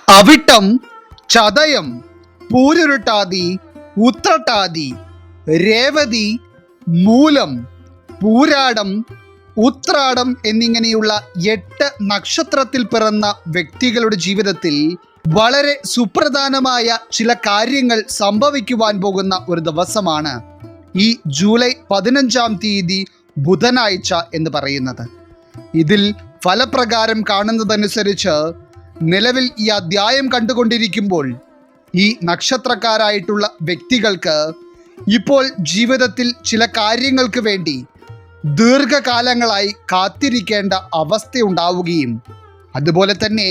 അവിട്ടം, ചതയം, പൂരുരുട്ടാതി, ഉത്രട്ടാതി, രേവതി, മൂലം, പൂരാടം, ഉത്രാടം എന്നിങ്ങനെയുള്ള 8 നക്ഷത്രത്തിൽ പിറന്ന വ്യക്തികളുടെ ജീവിതത്തിൽ വളരെ സുപ്രധാനമായ ചില കാര്യങ്ങൾ സംഭവിക്കുവാൻ പോകുന്ന ഒരു ദിവസമാണ് ഈ ജൂലൈ 15-ാം തീയതി ബുധനാഴ്ച എന്ന് പറയുന്നത്. ഇതിൽ ഫലപ്രകാരം കാണുന്നതനുസരിച്ച് നിലവിൽ ഈ അധ്യായം കണ്ടുകൊണ്ടിരിക്കുമ്പോൾ ഈ നക്ഷത്രക്കാരായിട്ടുള്ള വ്യക്തികൾക്ക് ഇപ്പോൾ ജീവിതത്തിൽ ചില കാര്യങ്ങൾക്ക് വേണ്ടി ദീർഘകാലങ്ങളായി കാത്തിരിക്കേണ്ട അവസ്ഥയുണ്ടാവുകയും അതുപോലെ തന്നെ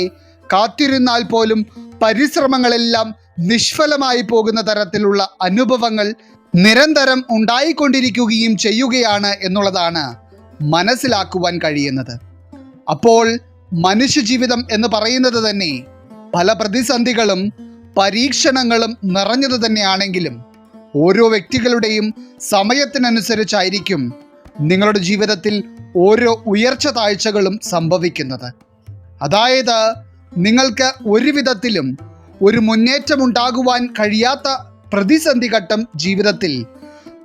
കാത്തിരുന്നാൽ പോലും പരിശ്രമങ്ങളെല്ലാം നിഷ്ഫലമായി പോകുന്ന തരത്തിലുള്ള അനുഭവങ്ങൾ നിരന്തരം ഉണ്ടായിക്കൊണ്ടിരിക്കുകയും ചെയ്യുകയാണ് എന്നുള്ളതാണ് മനസ്സിലാക്കുവാൻ കഴിയുന്നത്. അപ്പോൾ മനുഷ്യജീവിതം എന്ന് പറയുന്നത് തന്നെ പല പ്രതിസന്ധികളും പരീക്ഷണങ്ങളും നിറഞ്ഞത് തന്നെയാണെങ്കിലും ഓരോ വ്യക്തികളുടെയും സമയത്തിനനുസരിച്ചായിരിക്കും നിങ്ങളുടെ ജീവിതത്തിൽ ഓരോ ഉയർച്ച താഴ്ചകളും സംഭവിക്കുന്നത്. അതായത് നിങ്ങൾക്ക് ഒരു വിധത്തിലും ഒരു മുന്നേറ്റമുണ്ടാകുവാൻ കഴിയാത്ത പ്രതിസന്ധി ഘട്ടം ജീവിതത്തിൽ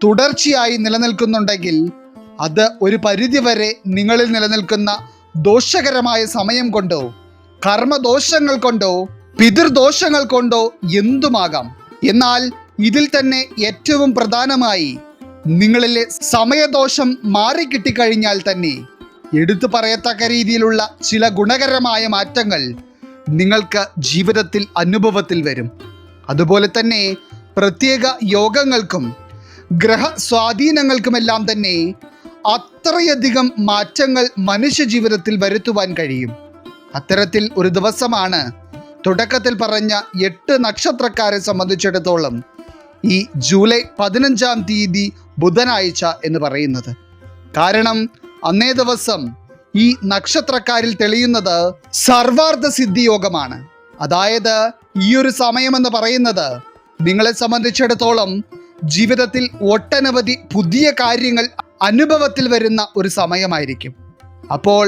തുടർച്ചയായി നിലനിൽക്കുന്നുണ്ടെങ്കിൽ അത് ഒരു പരിധിവരെ നിങ്ങളിൽ നിലനിൽക്കുന്ന ദോഷകരമായ സമയം കൊണ്ടോ കർമ്മദോഷങ്ങൾ കൊണ്ടോ പിതൃദോഷങ്ങൾ കൊണ്ടോ എന്തുമാകാം. എന്നാൽ ഇതിൽ തന്നെ ഏറ്റവും പ്രധാനമായി നിങ്ങളിലെ സമയദോഷം മാറിക്കിട്ടിക്കഴിഞ്ഞാൽ തന്നെ എടുത്തു പറയത്തക്ക രീതിയിലുള്ള ചില ഗുണകരമായ മാറ്റങ്ങൾ നിങ്ങൾക്ക് ജീവിതത്തിൽ അനുഭവത്തിൽ വരും. അതുപോലെ തന്നെ പ്രത്യേക യോഗങ്ങൾക്കും ഗ്രഹ സ്വാധീനങ്ങൾക്കുമെല്ലാം തന്നെ അത്രയധികം മാറ്റങ്ങൾ മനുഷ്യ ജീവിതത്തിൽ വരുത്തുവാൻ കഴിയും. അത്തരത്തിൽ ഒരു ദിവസമാണ് തുടക്കത്തിൽ പറഞ്ഞ 8 നക്ഷത്രക്കാരെ സംബന്ധിച്ചിടത്തോളം ഈ ജൂലൈ 15-ാം തീയതി ബുധനാഴ്ച എന്ന് പറയുന്നത്. കാരണം അന്നേ ദിവസം ഈ നക്ഷത്രക്കാരിൽ തെളിയുന്നത് സർവാർത്ഥ സിദ്ധി യോഗമാണ്. അതായത് ഈ ഒരു സമയമെന്ന് പറയുന്നത് നിങ്ങളെ സംബന്ധിച്ചിടത്തോളം ജീവിതത്തിൽ ഒട്ടനവധി പുതിയ കാര്യങ്ങൾ അനുഭവത്തിൽ വരുന്ന ഒരു സമയമായിരിക്കും. അപ്പോൾ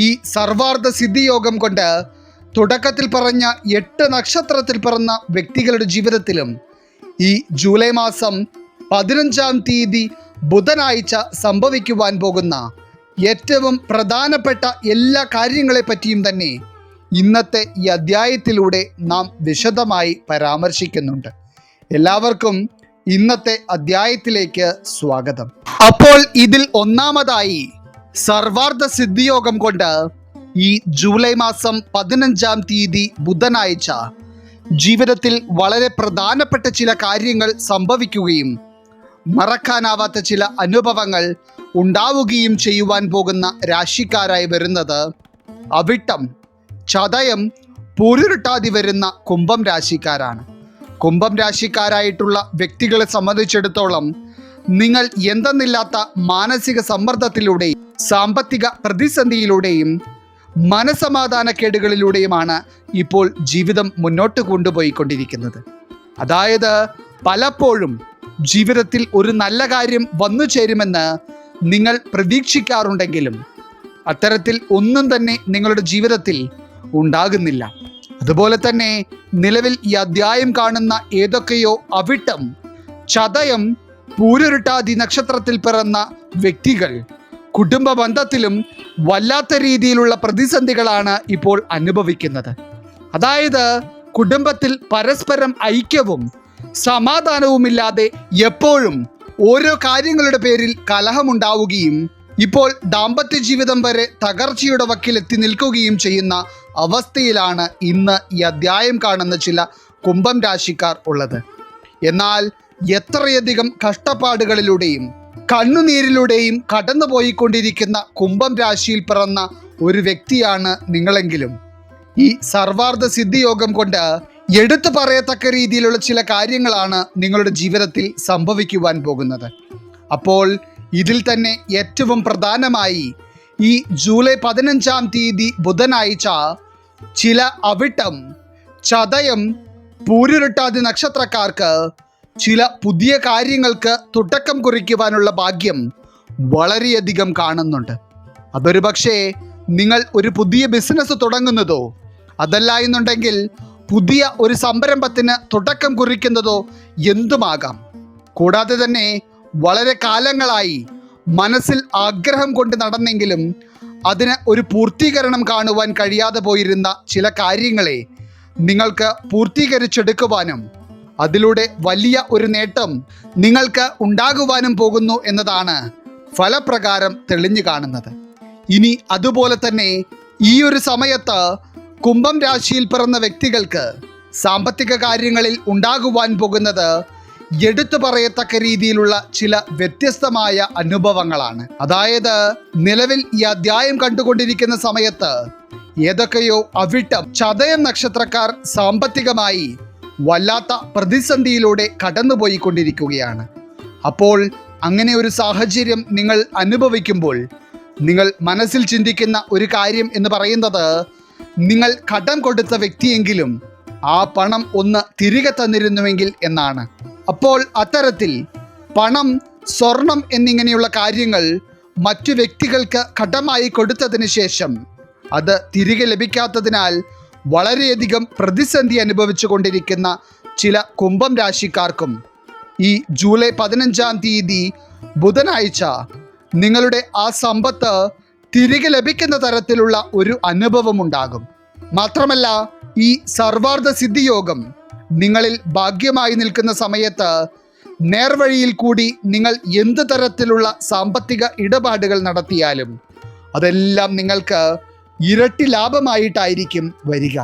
ഈ സർവാർത്ഥ സിദ്ധി യോഗം കൊണ്ട് തുടക്കത്തിൽ പറഞ്ഞ 8 നക്ഷത്രത്തിൽ പിറന്ന വ്യക്തികളുടെ ജീവിതത്തിലും ഈ ജൂലൈ മാസം 15-ാം തീയതി ബുധനാഴ്ച സംഭവിക്കുവാൻ പോകുന്ന ഏറ്റവും പ്രധാനപ്പെട്ട എല്ലാ കാര്യങ്ങളെ പറ്റിയും തന്നെ ഇന്നത്തെ ഈ അധ്യായത്തിലൂടെ നാം വിശദമായി പരാമർശിക്കുന്നുണ്ട്. എല്ലാവർക്കും ഇന്നത്തെ അധ്യായത്തിലേക്ക് സ്വാഗതം. അപ്പോൾ ഇതിൽ ഒന്നാമതായി സർവാർത്ഥ സിദ്ധിയോഗം കൊണ്ട് ഈ ജൂലൈ മാസം 15-ാം തീയതി ബുധനാഴ്ച ജീവിതത്തിൽ വളരെ പ്രധാനപ്പെട്ട ചില കാര്യങ്ങൾ സംഭവിക്കുകയും മറക്കാനാവാത്ത ചില അനുഭവങ്ങൾ ഉണ്ടാവുകയും ചെയ്യുവാൻ പോകുന്ന രാശിക്കാരായി വരുന്നത് അവിട്ടം, ചതയം, പൂരുരുട്ടാതി വരുന്ന കുംഭം രാശിക്കാരാണ്. കുംഭം രാശിക്കാരായിട്ടുള്ള വ്യക്തികളെ സംബന്ധിച്ചിടത്തോളം നിങ്ങൾ എന്തെന്നില്ലാത്ത മാനസിക സമ്മർദ്ദത്തിലൂടെയും സാമ്പത്തിക പ്രതിസന്ധിയിലൂടെയും മനസമാധാനക്കേടുകളിലൂടെയുമാണ് ഇപ്പോൾ ജീവിതം മുന്നോട്ട് കൊണ്ടുപോയിക്കൊണ്ടിരിക്കുന്നത്. അതായത് പലപ്പോഴും ജീവിതത്തിൽ ഒരു നല്ല കാര്യം വന്നു ചേരുമെന്ന് നിങ്ങൾ പ്രതീക്ഷിക്കാറുണ്ടെങ്കിലും അത്തരത്തിൽ ഒന്നും തന്നെ നിങ്ങളുടെ ജീവിതത്തിൽ ഉണ്ടാകുന്നില്ല. അതുപോലെ തന്നെ നിലവിൽ ഈ അധ്യായം കാണുന്ന ഏതൊക്കെയോ അവിട്ടം, ചതയം, പൂരുരുട്ടാതി നക്ഷത്രത്തിൽ പിറന്ന വ്യക്തികൾ കുടുംബ ബന്ധത്തിലും വല്ലാത്ത രീതിയിലുള്ള പ്രതിസന്ധികളാണ് ഇപ്പോൾ അനുഭവിക്കുന്നത്. അതായത് കുടുംബത്തിൽ പരസ്പരം ഐക്യവും സമാധാനവുമില്ലാതെ എപ്പോഴും ഓരോ കാര്യങ്ങളുടെ പേരിൽ കലഹമുണ്ടാവുകയും ഇപ്പോൾ ദാമ്പത്യ ജീവിതം വരെ തകർച്ചയുടെ വക്കിലെത്തി നിൽക്കുകയും ചെയ്യുന്ന അവസ്ഥയിലാണ് ഇന്ന് ഈ അധ്യായം കാണുന്ന ചില കുംഭം രാശിക്കാർ ഉള്ളത്. എന്നാൽ എത്രയധികം കഷ്ടപ്പാടുകളിലൂടെയും കണ്ണുനീരിലൂടെയും കടന്നുപോയിക്കൊണ്ടിരിക്കുന്ന കുംഭം രാശിയിൽ പിറന്ന ഒരു വ്യക്തിയാണ് നിങ്ങളെങ്കിലും ഈ സർവാർത്ഥ സിദ്ധിയോഗം കൊണ്ട് എടുത്തു പറയത്തക്ക രീതിയിലുള്ള ചില കാര്യങ്ങളാണ് നിങ്ങളുടെ ജീവിതത്തിൽ സംഭവിക്കുവാൻ പോകുന്നത്. അപ്പോൾ ഇതിൽ തന്നെ ഏറ്റവും പ്രധാനമായി ഈ ജൂലൈ 15-ാം തീയതി ബുധനാഴ്ച ചില അവിട്ടം, ചതയം, പൂരുരുട്ടാതി നക്ഷത്രക്കാർക്ക് ചില പുതിയ കാര്യങ്ങൾക്ക് തുടക്കം കുറിക്കുവാനുള്ള ഭാഗ്യം വളരെയധികം കാണുന്നുണ്ട്. അതൊരു പക്ഷേ നിങ്ങൾ ഒരു പുതിയ ബിസിനസ് തുടങ്ങുന്നതോ അതല്ല എന്നുണ്ടെങ്കിൽ പുതിയ ഒരു സംരംഭത്തിന് തുടക്കം കുറിക്കുന്നതോ എന്തുമാകാം. കൂടാതെ തന്നെ വളരെ കാലങ്ങളായി മനസ്സിൽ ആഗ്രഹം കൊണ്ട് നടന്നെങ്കിലും അതിന് ഒരു പൂർത്തീകരണം കാണുവാൻ കഴിയാതെ പോയിരുന്ന ചില കാര്യങ്ങളെ നിങ്ങൾക്ക് പൂർത്തീകരിച്ചെടുക്കുവാനും അതിലൂടെ വലിയ ഒരു നേട്ടം നിങ്ങൾക്ക് ഉണ്ടാകുവാനും പോകുന്നു എന്നതാണ് ഫലപ്രകാരം തെളിഞ്ഞു കാണുന്നത്. ഇനി അതുപോലെ തന്നെ ഈ ഒരു സമയത്ത് കുംഭം രാശിയിൽ പിറന്ന വ്യക്തികൾക്ക് സാമ്പത്തിക കാര്യങ്ങളിൽ ഉണ്ടാകുവാൻ പോകുന്നത് എടുത്തു പറയത്തക്ക രീതിയിലുള്ള ചില വ്യത്യസ്തമായ അനുഭവങ്ങളാണ്. അതായത് നിലവിൽ ഈ അധ്യായം കണ്ടുകൊണ്ടിരിക്കുന്ന സമയത്ത് ഏതൊക്കെയോ അവിട്ടം, ചതയം നക്ഷത്രക്കാർ സാമ്പത്തികമായി വല്ലാത്ത പ്രതിസന്ധിയിലൂടെ കടന്നുപോയിക്കൊണ്ടിരിക്കുകയാണ്. അപ്പോൾ അങ്ങനെ ഒരു സാഹചര്യം നിങ്ങൾ അനുഭവിക്കുമ്പോൾ നിങ്ങൾ മനസ്സിൽ ചിന്തിക്കുന്ന ഒരു കാര്യം എന്ന് പറയുന്നത്, നിങ്ങൾ കടം കൊടുത്ത വ്യക്തിയെങ്കിലും ആ പണം ഒന്ന് തിരികെ തന്നിരുന്നുവെങ്കിൽ എന്നാണ്. അപ്പോൾ അത്തരത്തിൽ പണം, സ്വർണം എന്നിങ്ങനെയുള്ള കാര്യങ്ങൾ മറ്റു വ്യക്തികൾക്ക് കടമായി കൊടുത്തതിന് ശേഷം അത് തിരികെ ലഭിക്കാത്തതിനാൽ വളരെയധികം പ്രതിസന്ധി അനുഭവിച്ചു കൊണ്ടിരിക്കുന്ന ചില കുംഭം രാശിക്കാർക്കും ഈ ജൂലൈ 15-ാം തീയതി ബുധനാഴ്ച നിങ്ങളുടെ ആ സമ്പത്ത് തിരികെ ലഭിക്കുന്ന തരത്തിലുള്ള ഒരു അനുഭവം ഉണ്ടാകും. മാത്രമല്ല, ഈ സർവാർത്ഥ സിദ്ധിയോഗം നിങ്ങളിൽ ഭാഗ്യമായി നിൽക്കുന്ന സമയത്ത് നേർവഴിയിൽ കൂടി നിങ്ങൾ എന്ത് തരത്തിലുള്ള സാമ്പത്തിക ഇടപാടുകൾ നടത്തിയാലും അതെല്ലാം നിങ്ങൾക്ക് ഇരട്ടി ലാഭമായിട്ടായിരിക്കും വരിക.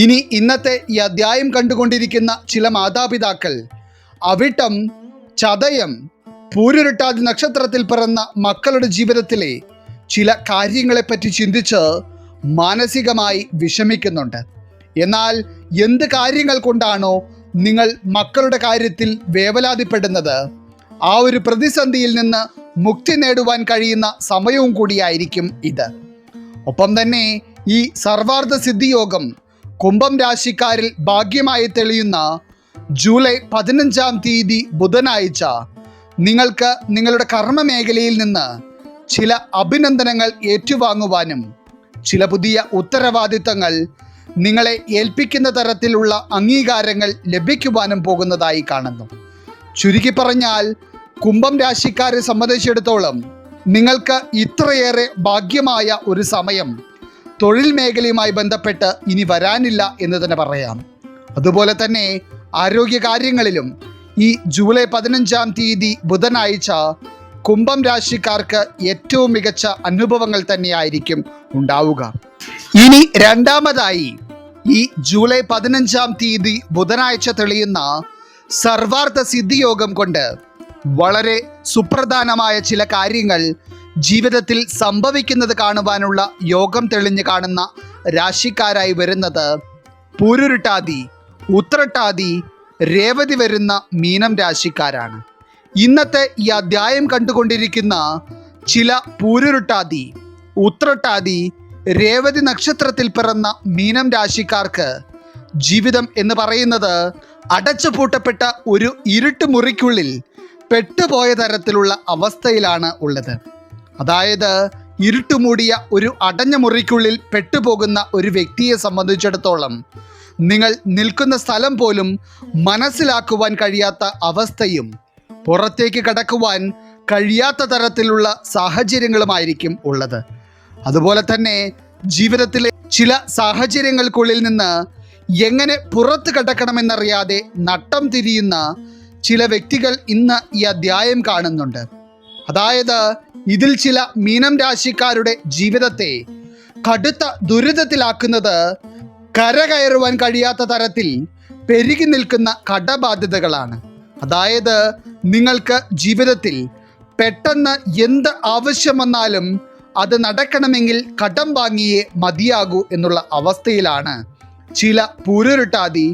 ഇനി ഇന്നത്തെ ഈ അധ്യായം കണ്ടുകൊണ്ടിരിക്കുന്ന ചില മാതാപിതാക്കൾ അവിട്ടം, ചതയം, പൂരുരുട്ടാതി നക്ഷത്രത്തിൽ പിറന്ന മക്കളുടെ ജീവിതത്തിലെ ചില കാര്യങ്ങളെപ്പറ്റി ചിന്തിച്ച് മാനസികമായി വിഷമിക്കുന്നുണ്ട്. എന്നാൽ എന്ത് കാര്യങ്ങൾ കൊണ്ടാണോ നിങ്ങൾ മക്കളുടെ കാര്യത്തിൽ വേവലാതിപ്പെടുന്നത്, ആ ഒരു പ്രതിസന്ധിയിൽ നിന്ന് മുക്തി നേടുവാൻ കഴിയുന്ന സമയവും കൂടിയായിരിക്കും ഇത്. ഒപ്പം തന്നെ ഈ സർവാർത്ഥ സിദ്ധിയോഗം കുംഭം രാശിക്കാരിൽ ഭാഗ്യമായി തെളിയുന്ന ജൂലൈ 15-ാം തീയതി ബുധനാഴ്ച നിങ്ങൾക്ക് നിങ്ങളുടെ കർമ്മ മേഖലയിൽ നിന്ന് ചില അഭിനന്ദനങ്ങൾ ഏറ്റുവാങ്ങുവാനും ചില പുതിയ ഉത്തരവാദിത്തങ്ങൾ നിങ്ങളെ ഏൽപ്പിക്കുന്ന തരത്തിലുള്ള അംഗീകാരങ്ങൾ ലഭിക്കുവാനും പോകുന്നതായി കാണുന്നു. ചുരുക്കി പറഞ്ഞാൽ കുംഭം രാശിക്കാരെ സംബന്ധിച്ചിടത്തോളം നിങ്ങൾക്ക് ഇത്രയേറെ ഭാഗ്യമായ ഒരു സമയം തൊഴിൽ മേഖലയുമായി ബന്ധപ്പെട്ട് ഇനി വരാനില്ല എന്ന് തന്നെ പറയാം. അതുപോലെ തന്നെ ആരോഗ്യകാര്യങ്ങളിലും ഈ ജൂലൈ 15-ാം തീയതി ബുധനാഴ്ച കുംഭം രാശിക്കാർക്ക് ഏറ്റവും മികച്ച അനുഭവങ്ങൾ തന്നെയായിരിക്കും ഉണ്ടാവുക. ഇനി രണ്ടാമതായി ഈ ജൂലൈ 15-ാം തീയതി ബുധനാഴ്ച തെളിയുന്ന സർവാർത്ഥ സിദ്ധിയോഗം കൊണ്ട് വളരെ സുപ്രധാനമായ ചില കാര്യങ്ങൾ ജീവിതത്തിൽ സംഭവിക്കുന്നത് കാണുവാനുള്ള യോഗം തെളിഞ്ഞു കാണുന്ന രാശിക്കാരായി വരുന്നത് പൂരുരുട്ടാതി, ഉത്രട്ടാതി, രേവതി വരുന്ന മീനം രാശിക്കാരാണ്. ഇന്നത്തെ ഈ അധ്യായം കണ്ടുകൊണ്ടിരിക്കുന്ന ചില പൂരുരുട്ടാതി, ഉത്രട്ടാതി, രേവതി നക്ഷത്രത്തിൽ പിറന്ന മീനം രാശിക്കാർക്ക് ജീവിതം എന്ന് പറയുന്നത് അടച്ചുപൂട്ടപ്പെട്ട ഒരു ഇരുട്ട് മുറിക്കുള്ളിൽ പെട്ടുപോയ തരത്തിലുള്ള അവസ്ഥയിലാണ് ഉള്ളത്. അതായത് ഇരുട്ടുമൂടിയ ഒരു അടഞ്ഞ മുറിക്കുള്ളിൽ പെട്ടുപോകുന്ന ഒരു വ്യക്തിയെ സംബന്ധിച്ചിടത്തോളം നിങ്ങൾ നിൽക്കുന്ന സ്ഥലം പോലും മനസ്സിലാക്കുവാൻ കഴിയാത്ത അവസ്ഥയും പുറത്തേക്ക് കടക്കുവാൻ കഴിയാത്ത തരത്തിലുള്ള സാഹചര്യങ്ങളുമായിരിക്കും ഉള്ളത്. അതുപോലെ തന്നെ ജീവിതത്തിലെ ചില സാഹചര്യങ്ങൾക്കുള്ളിൽ നിന്ന് എങ്ങനെ പുറത്ത് കടക്കണമെന്നറിയാതെ നട്ടം തിരിയുന്ന ചില വ്യക്തികൾ ഇന്ന് ഈ അധ്യായം കാണുന്നുണ്ട്. അതായത് ഇതിൽ ചില മീനം രാശിക്കാരുടെ ജീവിതത്തെ കടുത്ത ദുരിതത്തിലാക്കുന്നത് കരകയറുവാൻ കഴിയാത്ത തരത്തിൽ പെരുകി നിൽക്കുന്ന കടബാധ്യതകളാണ്. അതായത് നിങ്ങൾക്ക് ജീവിതത്തിൽ പെട്ടെന്ന് എന്ത് ആവശ്യം വന്നാലും അത് നടക്കണമെങ്കിൽ കടം വാങ്ങിയേ മതിയാകൂ എന്നുള്ള അവസ്ഥയിലാണ് ചില പൂരുരുട്ടാതി,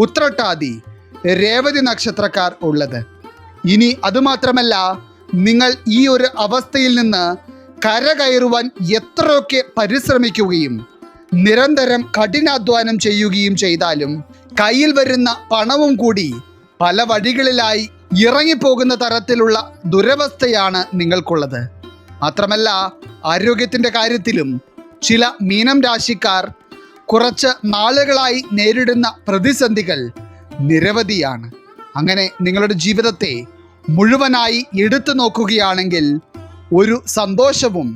ഉത്രട്ടാതി, രേവതി നക്ഷത്രക്കാർ ഉള്ളത്. ഇനി അതുമാത്രമല്ല, നിങ്ങൾ ഈ ഒരു അവസ്ഥയിൽ നിന്ന് കരകയറുവാൻ എത്രയൊക്കെ പരിശ്രമിക്കുകയും നിരന്തരം കഠിനാധ്വാനം ചെയ്യുകയും ചെയ്താലും കയ്യിൽ വരുന്ന പണവും കൂടി പല വഴികളിലായി ഇറങ്ങിപ്പോകുന്ന തരത്തിലുള്ള ദുരവസ്ഥയാണ് നിങ്ങൾക്കുള്ളത്. മാത്രമല്ല, ആരോഗ്യത്തിൻ്റെ കാര്യത്തിലും ചില മീനം രാശിക്കാർ കുറച്ച് നാളുകളായി നേരിടുന്ന പ്രതിസന്ധികൾ നിരവധിയാണ്. അങ്ങനെ നിങ്ങളുടെ ജീവിതത്തെ മുഴുവനായി എടുത്തു നോക്കുകയാണെങ്കിൽ ഒരു സന്തോഷവും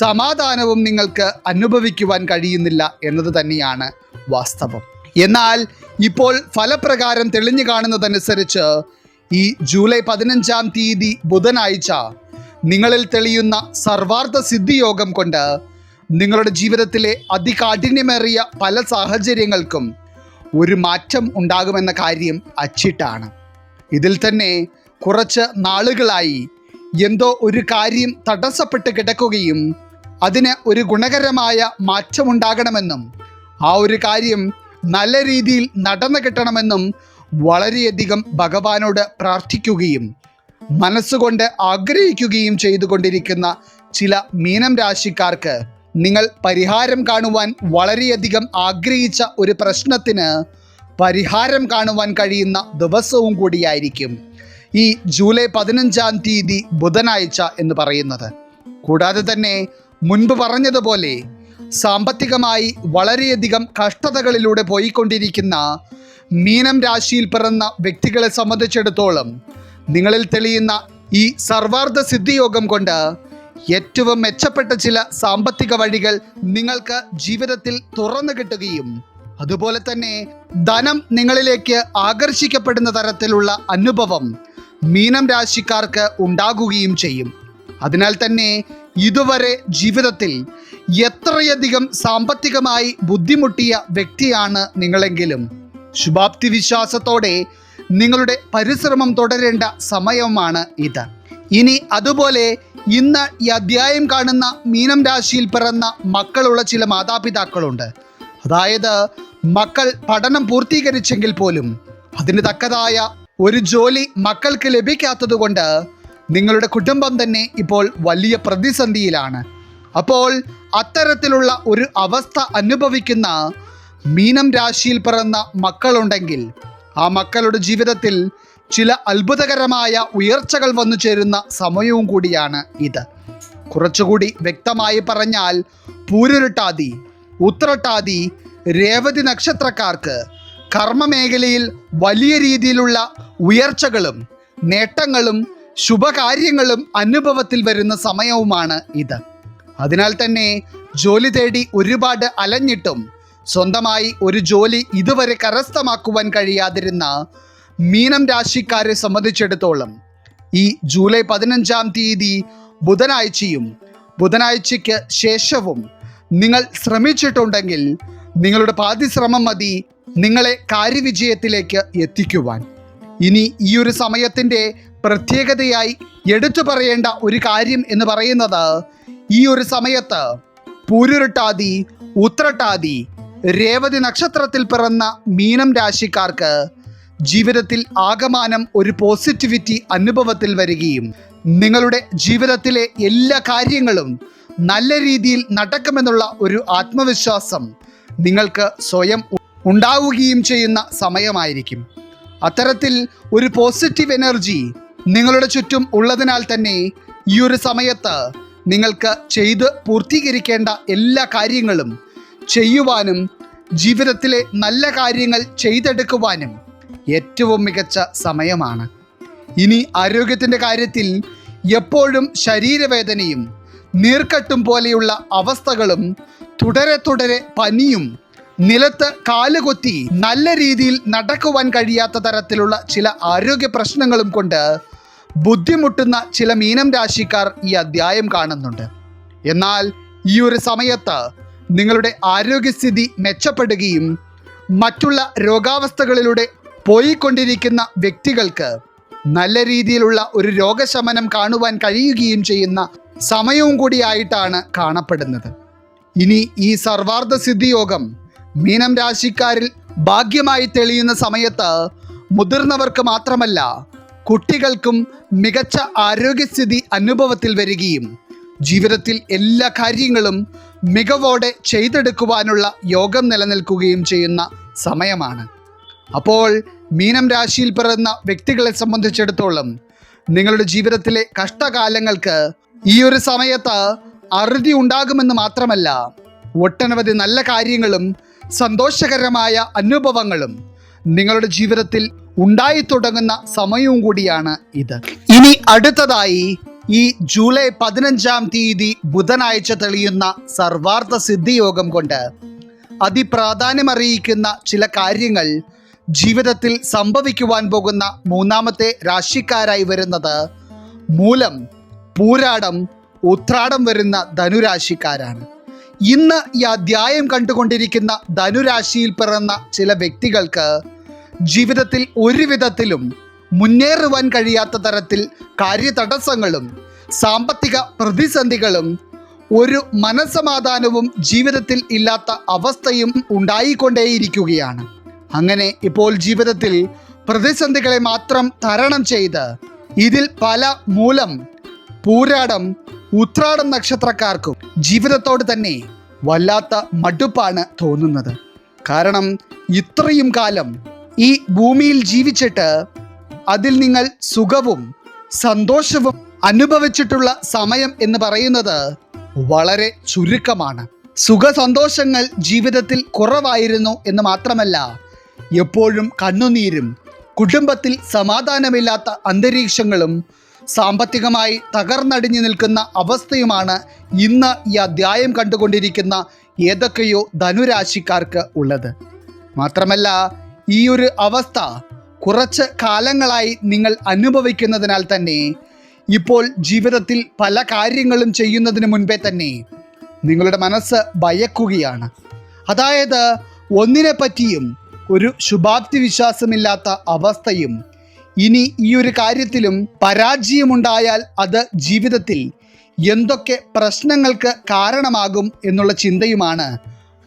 സമാധാനവും നിങ്ങൾക്ക് അനുഭവിക്കുവാൻ കഴിയുന്നില്ല എന്നത് തന്നെയാണ് വാസ്തവം. എന്നാൽ ഇപ്പോൾ ഫലപ്രകാരം തെളിഞ്ഞു കാണുന്നതനുസരിച്ച് ഈ ജൂലൈ 15-ാം തീയതി ബുധനാഴ്ച നിങ്ങളിൽ തെളിയുന്ന സർവാർത്ഥ സിദ്ധിയോഗം കൊണ്ട് നിങ്ങളുടെ ജീവിതത്തിലെ അതികാഠിന്യമേറിയ പല സാഹചര്യങ്ങൾക്കും ഒരു മാറ്റം ഉണ്ടാകുമെന്ന കാര്യം അച്ചിട്ടാണ്. ഇതിൽ തന്നെ കുറച്ച് നാളുകളായി എന്തോ ഒരു കാര്യം തടസ്സപ്പെട്ട് കിടക്കുകയും അതിന് ഒരു ഗുണകരമായ മാറ്റമുണ്ടാകണമെന്നും ആ ഒരു കാര്യം നല്ല രീതിയിൽ നടന്നു കിട്ടണമെന്നും വളരെയധികം ഭഗവാനോട് പ്രാർത്ഥിക്കുകയും മനസ്സുകൊണ്ട് ആഗ്രഹിക്കുകയും ചെയ്തുകൊണ്ടിരിക്കുന്ന ചില മീനം രാശിക്കാർക്ക് നിങ്ങൾ പരിഹാരം കാണുവാൻ വളരെയധികം ആഗ്രഹിച്ച ഒരു പ്രശ്നത്തിന് പരിഹാരം കാണുവാൻ കഴിയുന്ന ദിവസവും കൂടിയായിരിക്കും ഈ ജൂലൈ 15-ാം തീയതി ബുധനാഴ്ച എന്ന് പറയുന്നത്. കൂടാതെ തന്നെ മുൻപ് പറഞ്ഞതുപോലെ സാമ്പത്തികമായി വളരെയധികം കഷ്ടതകളിലൂടെ പോയിക്കൊണ്ടിരിക്കുന്ന മീനം രാശിയിൽ പിറന്ന വ്യക്തികളെ സംബന്ധിച്ചിടത്തോളം നിങ്ങളിൽ തെളിയുന്ന ഈ സർവാർത്ഥ സിദ്ധിയോഗം കൊണ്ട് ഏറ്റവും മെച്ചപ്പെട്ട ചില സാമ്പത്തിക വഴികൾ നിങ്ങൾക്ക് ജീവിതത്തിൽ തുറന്നു കിട്ടുകയും അതുപോലെ തന്നെ ധനം നിങ്ങളിലേക്ക് ആകർഷിക്കപ്പെടുന്ന തരത്തിലുള്ള അനുഭവം മീനം രാശിക്കാർക്ക് ഉണ്ടാകുകയും ചെയ്യും. അതിനാൽ തന്നെ ഇതുവരെ ജീവിതത്തിൽ എത്രയധികം സാമ്പത്തികമായി ബുദ്ധിമുട്ടിയ വ്യക്തിയാണ് നിങ്ങളെങ്കിലും ശുഭാപ്തി വിശ്വാസത്തോടെ നിങ്ങളുടെ പരിശ്രമം തുടരേണ്ട സമയമാണ് ഇത്. ഇനി അതുപോലെ ഇന്ന് ഈ അധ്യായം കാണുന്ന മീനം രാശിയിൽ പിറന്ന മക്കളുള്ള ചില മാതാപിതാക്കളുണ്ട്. അതായത് മക്കൾ പഠനം പൂർത്തീകരിച്ചെങ്കിൽ പോലും അതിന് തക്കതായ ഒരു ജോലി മക്കൾക്ക് ലഭിക്കാത്തത് കൊണ്ട് നിങ്ങളുടെ കുടുംബം തന്നെ ഇപ്പോൾ വലിയ പ്രതിസന്ധിയിലാണ്. അപ്പോൾ അത്തരത്തിലുള്ള ഒരു അവസ്ഥ അനുഭവിക്കുന്ന മീനം രാശിയിൽ പിറന്ന മക്കളുണ്ടെങ്കിൽ ആ മക്കളുടെ ജീവിതത്തിൽ ചില അത്ഭുതകരമായ ഉയർച്ചകൾ വന്നു ചേരുന്ന സമയവും കൂടിയാണ് ഇത്. കുറച്ചുകൂടി വ്യക്തമായി പറഞ്ഞാൽ പൂരുരുട്ടാതി, ഉത്രട്ടാതി, രേവതി നക്ഷത്രക്കാർക്ക് കർമ്മമേഖലയിൽ വലിയ രീതിയിലുള്ള ഉയർച്ചകളും നേട്ടങ്ങളും ശുഭകാര്യങ്ങളും അനുഭവത്തിൽ വരുന്ന സമയവുമാണ് ഇത്. അതിനാൽ തന്നെ ജോലി തേടി ഒരുപാട് അലഞ്ഞിട്ടും സ്വന്തമായി ഒരു ജോലി ഇതുവരെ കരസ്ഥമാക്കുവാൻ കഴിയാതിരുന്ന മീനം രാശിക്കാരെ സംബന്ധിച്ചിടത്തോളം ഈ ജൂലൈ 15-ാം തീയതി ബുധനാഴ്ചയും ബുധനാഴ്ചയ്ക്ക് ശേഷവും നിങ്ങൾ ശ്രമിച്ചിട്ടുണ്ടെങ്കിൽ നിങ്ങളുടെ പാതിശ്രമം മതി നിങ്ങളെ കാര്യവിജയത്തിലേക്ക് എത്തിക്കുവാൻ. ഇനി ഈ ഒരു സമയത്തിൻ്റെ പ്രത്യേകതയായി എടുത്തു പറയേണ്ട ഒരു കാര്യം എന്ന് പറയുന്നത് ഈ ഒരു സമയത്ത് പൂരുരുട്ടാതി, ഉത്രട്ടാതി, രേവതി നക്ഷത്രത്തിൽ പിറന്ന മീനം രാശിക്കാർക്ക് ജീവിതത്തിൽ ആകമാനം ഒരു പോസിറ്റിവിറ്റി അനുഭവത്തിൽ വരികയും നിങ്ങളുടെ ജീവിതത്തിലെ എല്ലാ കാര്യങ്ങളും നല്ല രീതിയിൽ നടക്കുമെന്നുള്ള ഒരു ആത്മവിശ്വാസം നിങ്ങൾക്ക് സ്വയം ഉണ്ടാവുകയും ചെയ്യുന്ന സമയമായിരിക്കും. അത്തരത്തിൽ ഒരു പോസിറ്റീവ് എനർജി നിങ്ങളുടെ ചുറ്റും ഉള്ളതിനാൽ തന്നെ ഈ ഒരു സമയത്ത് നിങ്ങൾക്ക് ചെയ്ത് പൂർത്തീകരിക്കേണ്ട എല്ലാ കാര്യങ്ങളും ചെയ്യുവാനും ജീവിതത്തിലെ നല്ല കാര്യങ്ങൾ ചെയ്തെടുക്കുവാനും ഏറ്റവും മികച്ച സമയമാണ്. ഇനി ആരോഗ്യത്തിൻ്റെ കാര്യത്തിൽ എപ്പോഴും ശരീരവേദനയും നീർക്കെട്ടും പോലെയുള്ള അവസ്ഥകളും തുടരെ പനിയും നിലത്ത് കാലുകൊത്തി നല്ല രീതിയിൽ നടക്കുവാൻ കഴിയാത്ത തരത്തിലുള്ള ചില ആരോഗ്യ പ്രശ്നങ്ങളും കൊണ്ട് ബുദ്ധിമുട്ടുന്ന ചില മീനം രാശിക്കാർ ഈ അധ്യായം കാണുന്നുണ്ട്. എന്നാൽ ഈ ഒരു സമയത്ത് നിങ്ങളുടെ ആരോഗ്യസ്ഥിതി മെച്ചപ്പെടുകയും മറ്റുള്ള രോഗാവസ്ഥകളിലൂടെ പോയിക്കൊണ്ടിരിക്കുന്ന വ്യക്തികൾക്ക് നല്ല രീതിയിലുള്ള ഒരു രോഗശമനം കാണുവാൻ കഴിയുകയും ചെയ്യുന്ന സമയവും കൂടിയായിട്ടാണ് കാണപ്പെടുന്നത്. ഇനി ഈ സർവാർത്ഥ സിദ്ധിയോഗം മീനം രാശിക്കാരിൽ ഭാഗ്യമായി തെളിയുന്ന സമയത്ത് മുതിർന്നവർക്ക് മാത്രമല്ല കുട്ടികൾക്കും മികച്ച ആരോഗ്യസ്ഥിതി അനുഭവത്തിൽ വരികയും ജീവിതത്തിൽ എല്ലാ കാര്യങ്ങളും മികവോടെ ചെയ്തെടുക്കുവാനുള്ള യോഗം നിലനിൽക്കുകയും ചെയ്യുന്ന സമയമാണ്. അപ്പോൾ മീനം രാശിയിൽ പിറന്ന വ്യക്തികളെ സംബന്ധിച്ചിടത്തോളം നിങ്ങളുടെ ജീവിതത്തിലെ കഷ്ടകാലങ്ങൾക്ക് ഈ ഒരു സമയത്ത് അറുതി ഉണ്ടാകുമെന്ന് മാത്രമല്ല ഒട്ടനവധി നല്ല കാര്യങ്ങളും സന്തോഷകരമായ അനുഭവങ്ങളും നിങ്ങളുടെ ജീവിതത്തിൽ ഉണ്ടായി തുടങ്ങുന്ന സമയവും കൂടിയാണ് ഇത്. ഇനി അടുത്തതായി ഈ ജൂലൈ 15-ാം തീയതി ബുധനാഴ്ച തെളിയുന്ന സർവാർത്ഥ സിദ്ധിയോഗം കൊണ്ട് അതിപ്രാധാന്യമറിയിക്കുന്ന ചില കാര്യങ്ങൾ ജീവിതത്തിൽ സംഭവിക്കുവാൻ പോകുന്ന മൂന്നാമത്തെ രാശിക്കാരായി വരുന്നത് മൂലം, പൂരാടം, ഉത്രാടം വരുന്ന ധനുരാശിക്കാരാണ്. ഇന്ന് ഈ അധ്യായം കണ്ടുകൊണ്ടിരിക്കുന്ന ധനുരാശിയിൽ പിറന്ന ചില വ്യക്തികൾക്ക് ജീവിതത്തിൽ ഒരു വിധത്തിലും മുന്നേറുവാൻ കഴിയാത്ത തരത്തിൽ കാര്യതടസ്സങ്ങളും സാമ്പത്തിക പ്രതിസന്ധികളും ഒരു മനസ്സമാധാനവും ജീവിതത്തിൽ ഇല്ലാത്ത അവസ്ഥയും ഉണ്ടായിക്കൊണ്ടേയിരിക്കുകയാണ്. അങ്ങനെ ഇപ്പോൾ ജീവിതത്തിൽ പ്രതിസന്ധികളെ മാത്രം തരണം ചെയ്ത് ഇതിൽ പല മൂലം, പൂരാടം, ഉത്രാടം നക്ഷത്രക്കാർക്കും ജീവിതത്തോട് തന്നെ വല്ലാത്ത മടുപ്പാണ് തോന്നുന്നത്. കാരണം ഇത്രയും കാലം ഈ ഭൂമിയിൽ ജീവിച്ചിട്ട് അതിൽ നിങ്ങൾ സുഖവും സന്തോഷവും അനുഭവിച്ചിട്ടുള്ള സമയം എന്ന് പറയുന്നത് വളരെ ചുരുക്കമാണ്. സുഖസന്തോഷങ്ങൾ ജീവിതത്തിൽ കുറവായിരുന്നു എന്ന് മാത്രമല്ല, എപ്പോഴും കണ്ണുനീരും കുടുംബത്തിൽ സമാധാനമില്ലാത്ത അന്തരീക്ഷങ്ങളും സാമ്പത്തികമായി തകർന്നടിഞ്ഞു നിൽക്കുന്ന അവസ്ഥയുമാണ് ഇന്ന് ഈ അധ്യായം കണ്ടുകൊണ്ടിരിക്കുന്ന ഏതൊക്കെയോ ധനുരാശിക്കാർക്ക് ഉള്ളത്. മാത്രമല്ല, ഈ ഒരു അവസ്ഥ കുറച്ച് കാലങ്ങളായി നിങ്ങൾ അനുഭവിക്കുന്നതിനാൽ തന്നെ ഇപ്പോൾ ജീവിതത്തിൽ പല കാര്യങ്ങളും ചെയ്യുന്നതിന് മുൻപേ തന്നെ നിങ്ങളുടെ മനസ്സ് ഭയക്കുകയാണ്. അതായത് ഒന്നിനെ പറ്റിയും ഒരു ശുഭാപ്തി വിശ്വാസമില്ലാത്ത അവസ്ഥയും, ഇനി ഈ ഒരു കാര്യത്തിലും പരാജയമുണ്ടായാൽ അത് ജീവിതത്തിൽ എന്തൊക്കെ പ്രശ്നങ്ങൾക്ക് കാരണമാകും എന്നുള്ള ചിന്തയുമാണ്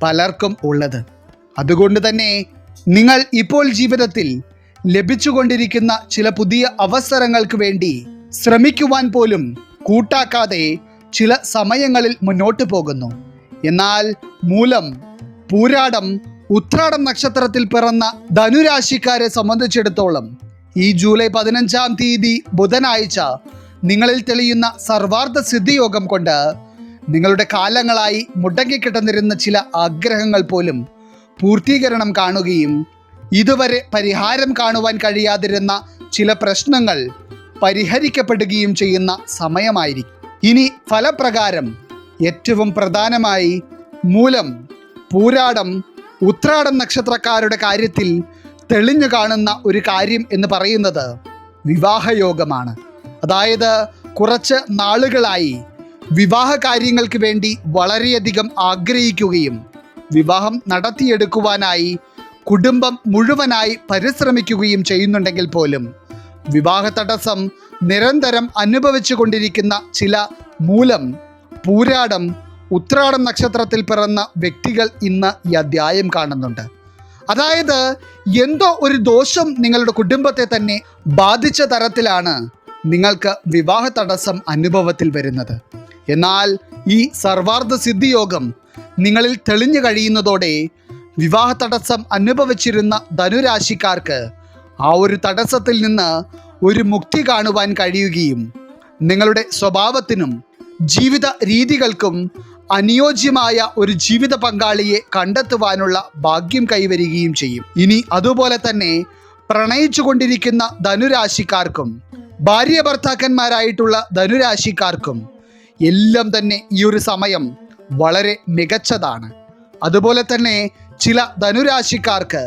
പലർക്കും ഉള്ളത്. അതുകൊണ്ട് തന്നെ നിങ്ങൾ ഇപ്പോൾ ജീവിതത്തിൽ ലഭിച്ചുകൊണ്ടിരിക്കുന്ന ചില പുതിയ അവസരങ്ങൾക്ക് വേണ്ടി ശ്രമിക്കുവാൻ പോലും കൂട്ടാക്കാതെ ചില സമയങ്ങളിൽ മുന്നോട്ട് പോകുന്നു. എന്നാൽ മൂലം, പൂരാടം, ഉത്രാടം നക്ഷത്രത്തിൽ പിറന്ന ധനുരാശിക്കാരെ സംബന്ധിച്ചിടത്തോളം ഈ ജൂലൈ 15-ാം തീയതി ബുധനാഴ്ച നിങ്ങളിൽ തെളിയുന്ന സർവാർത്ഥ സിദ്ധിയോഗം കൊണ്ട് നിങ്ങളുടെ കാലങ്ങളായി മുടങ്ങിക്കിടന്നിരുന്ന ചില ആഗ്രഹങ്ങൾ പോലും പൂർത്തീകരണം കാണുകയും ഇതുവരെ പരിഹാരം കാണുവാൻ കഴിയാതിരുന്ന ചില പ്രശ്നങ്ങൾ പരിഹരിക്കപ്പെടുകയും ചെയ്യുന്ന സമയമായിരിക്കും. ഇനി ഫലപ്രകാരം ഏറ്റവും പ്രധാനമായി മൂലം, പൂരാടം, ഉത്രാടം നക്ഷത്രക്കാരുടെ കാര്യത്തിൽ തെളിഞ്ഞു കാണുന്ന ഒരു കാര്യം എന്ന് പറയുന്നത് വിവാഹയോഗമാണ്. അതായത് കുറച്ച് നാളുകളായി വിവാഹ കാര്യങ്ങൾക്ക് വേണ്ടി വളരെയധികം ആഗ്രഹിക്കുകയും വിവാഹം നടത്തിയെടുക്കുവാനായി കുടുംബം മുഴുവനായി പരിശ്രമിക്കുകയും ചെയ്യുന്നുണ്ടെങ്കിൽ പോലും വിവാഹ തടസ്സം നിരന്തരം അനുഭവിച്ചു കൊണ്ടിരിക്കുന്ന ചില മൂലം, പൂരാടം, ഉത്രാടം നക്ഷത്രത്തിൽ പിറന്ന വ്യക്തികൾ ഇന്ന് ഈ അധ്യായം കാണുന്നുണ്ട്. അതായത് എന്തോ ഒരു ദോഷം നിങ്ങളുടെ കുടുംബത്തെ തന്നെ ബാധിച്ച തരത്തിലാണ് നിങ്ങൾക്ക് വിവാഹ തടസ്സം അനുഭവത്തിൽ വരുന്നത്. എന്നാൽ ഈ സർവാർത്ഥ സിദ്ധിയോഗം നിങ്ങളിൽ തെളിഞ്ഞു കഴിയുന്നതോടെ വിവാഹ തടസ്സം അനുഭവിച്ചിരുന്ന ധനുരാശിക്കാർക്ക് ആ ഒരു തടസ്സത്തിൽ നിന്ന് ഒരു മുക്തി കാണുവാൻ കഴിയുകയും നിങ്ങളുടെ സ്വഭാവത്തിനും ജീവിത രീതികൾക്കും അനുയോജ്യമായ ഒരു ജീവിത പങ്കാളിയെ കണ്ടെത്തുവാനുള്ള ഭാഗ്യം കൈവരികയും ചെയ്യും. ഇനി അതുപോലെ തന്നെ പ്രണയിച്ചു കൊണ്ടിരിക്കുന്ന ധനുരാശിക്കാർക്കും ഭാര്യ ഭർത്താക്കന്മാരായിട്ടുള്ള ധനുരാശിക്കാർക്കും എല്ലാം തന്നെ ഈ ഒരു സമയം വളരെ മികച്ചതാണ്. അതുപോലെ തന്നെ ചില ധനുരാശിക്കാർക്ക്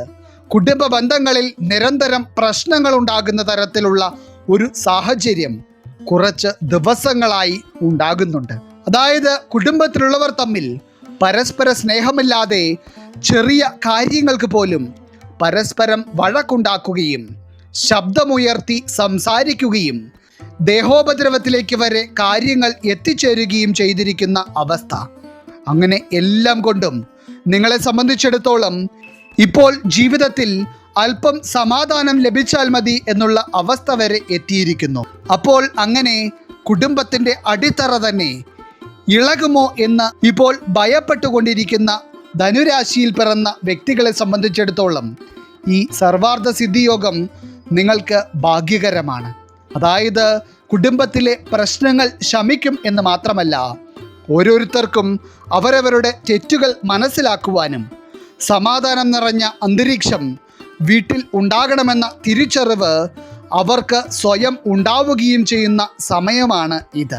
കുടുംബ ബന്ധങ്ങളിൽ നിരന്തരം പ്രശ്നങ്ങൾ ഉണ്ടാകുന്ന തരത്തിലുള്ള ഒരു സാഹചര്യം കുറച്ച് ദിവസങ്ങളായി ഉണ്ടാകുന്നുണ്ട്. അതായത് കുടുംബത്തിലുള്ളവർ തമ്മിൽ പരസ്പര സ്നേഹമില്ലാതെ ചെറിയ കാര്യങ്ങൾക്ക് പോലും പരസ്പരം വഴക്കുണ്ടാക്കുകയും ശബ്ദമുയർത്തി സംസാരിക്കുകയും ദേഹോപദ്രവത്തിലേക്ക് വരെ കാര്യങ്ങൾ എത്തിച്ചേരുകയും ചെയ്തിരിക്കുന്ന അവസ്ഥ. അങ്ങനെ എല്ലാം കൊണ്ടും നിങ്ങളെ സംബന്ധിച്ചിടത്തോളം ഇപ്പോൾ ജീവിതത്തിൽ അല്പം സമാധാനം ലഭിച്ചാൽ മതി എന്നുള്ള അവസ്ഥ വരെ എത്തിയിരിക്കുന്നു. അപ്പോൾ അങ്ങനെ കുടുംബത്തിൻ്റെ അടിത്തറ തന്നെ ഇളകുമോ എന്ന് ഇപ്പോൾ ഭയപ്പെട്ടുകൊണ്ടിരിക്കുന്ന ധനുരാശിയിൽ പിറന്ന വ്യക്തികളെ സംബന്ധിച്ചിടത്തോളം ഈ സർവാർത്ഥ സിദ്ധിയോഗം നിങ്ങൾക്ക് ഭാഗ്യകരമാണ്. അതായത് കുടുംബത്തിലെ പ്രശ്നങ്ങൾ ശമിക്കും എന്ന് മാത്രമല്ല, ഓരോരുത്തർക്കും അവരവരുടെ തെറ്റുകൾ മനസ്സിലാക്കുവാനും സമാധാനം നിറഞ്ഞ അന്തരീക്ഷം വീട്ടിൽ ഉണ്ടാകണമെന്ന തിരിച്ചറിവ് അവർക്ക് സ്വയം ഉണ്ടാവുകയും ചെയ്യുന്ന സമയമാണ് ഇത്.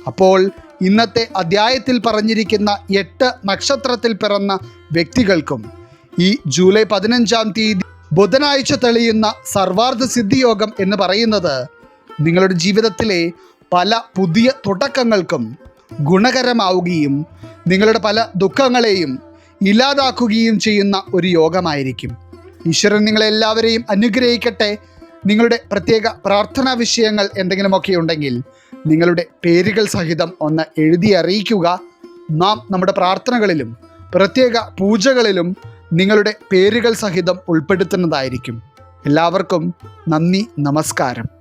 അപ്പോൾ ഇന്നത്തെ അധ്യായത്തിൽ പറഞ്ഞിരിക്കുന്ന 8 നക്ഷത്രത്തിൽ പിറന്ന വ്യക്തികൾക്കും ഈ ജൂലൈ 15-ാം തീയതി ബുധനാഴ്ച തെളിയുന്ന സർവാർത്ഥ സിദ്ധിയോഗം എന്ന് പറയുന്നത് നിങ്ങളുടെ ജീവിതത്തിലെ പല പുതിയ തുടക്കങ്ങൾക്കും ഗുണകരമാവുകയും നിങ്ങളുടെ പല ദുഃഖങ്ങളെയും ഇല്ലാതാക്കുകയും ചെയ്യുന്ന ഒരു യോഗമായിരിക്കും. ഈശ്വരൻ നിങ്ങളെല്ലാവരെയും അനുഗ്രഹിക്കട്ടെ. നിങ്ങളുടെ പ്രത്യേക പ്രാർത്ഥനാ വിഷയങ്ങൾ എന്തെങ്കിലുമൊക്കെ ഉണ്ടെങ്കിൽ നിങ്ങളുടെ പേരുകൾ സഹിതം ഒന്ന് എഴുതി അറിയിക്കുക. നാം നമ്മുടെ പ്രാർത്ഥനകളിലും പ്രത്യേക പൂജകളിലും നിങ്ങളുടെ പേരുകൾ സഹിതം ഉൾപ്പെടുത്തുന്നതായിരിക്കും. എല്ലാവർക്കും നന്ദി, നമസ്കാരം.